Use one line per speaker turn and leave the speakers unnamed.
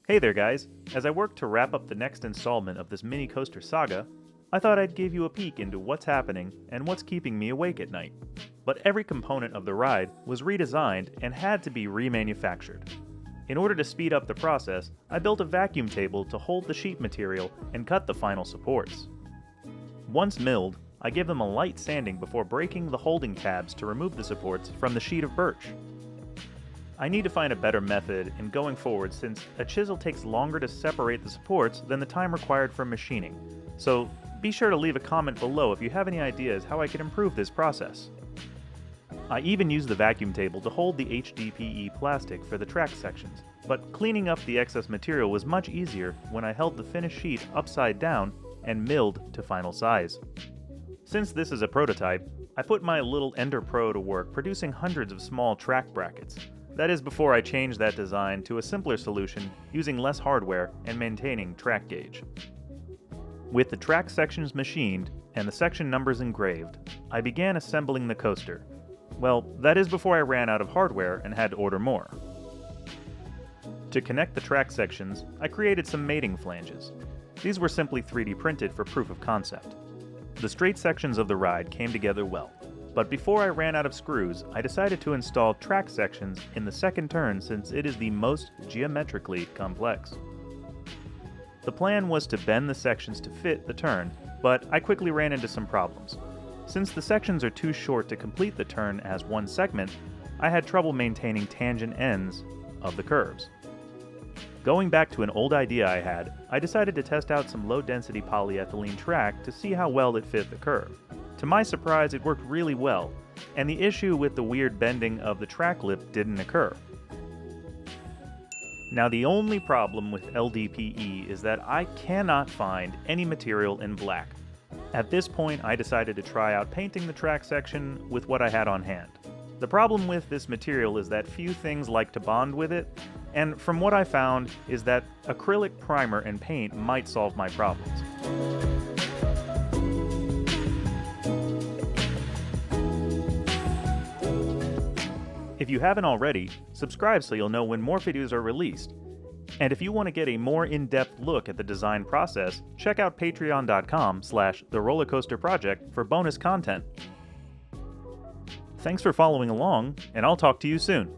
Hey there, guys! As I work to wrap up the next installment of this mini coaster saga, I thought I'd give you a peek into what's happening and what's keeping me awake at night. But every component of the ride was redesigned and had to be remanufactured. In order to speed up the process, I built a vacuum table to hold the sheet material and cut the final supports. Once milled, I give them a light sanding before breaking the holding tabs to remove the supports from the sheet of birch. I need to find a better method in going forward since a chisel takes longer to separate the supports than the time required for machining, so be sure to leave a comment below if you have any ideas how I can improve this process. I even used the vacuum table to hold the HDPE plastic for the track sections, but cleaning up the excess material was much easier when I held the finished sheet upside down and milled to final size. Since this is a prototype, I put my little Ender Pro to work producing hundreds of small track brackets. That is before I changed that design to a simpler solution using less hardware and maintaining track gauge. With the track sections machined and the section numbers engraved, I began assembling the coaster. Well, that is before I ran out of hardware and had to order more. To connect the track sections, I created some mating flanges. These were simply 3D printed for proof of concept. The straight sections of the ride came together well. But before I ran out of screws, I decided to install track sections in the second turn since it is the most geometrically complex. The plan was to bend the sections to fit the turn, but I quickly ran into some problems. Since the sections are too short to complete the turn as one segment, I had trouble maintaining tangent ends of the curves. Going back to an old idea I had, I decided to test out some low-density polyethylene track to see how well it fit the curve. To my surprise, it worked really well, and the issue with the weird bending of the track lip didn't occur. Now, the only problem with LDPE is that I cannot find any material in black. At this point, I decided to try out painting the track section with what I had on hand. The problem with this material is that few things like to bond with it, and from what I found is that acrylic primer and paint might solve my problems. If you haven't already, subscribe so you'll know when more videos are released. And if you want to get a more in-depth look at the design process, check out patreon.com/therollercoasterproject for bonus content. Thanks for following along, and I'll talk to you soon.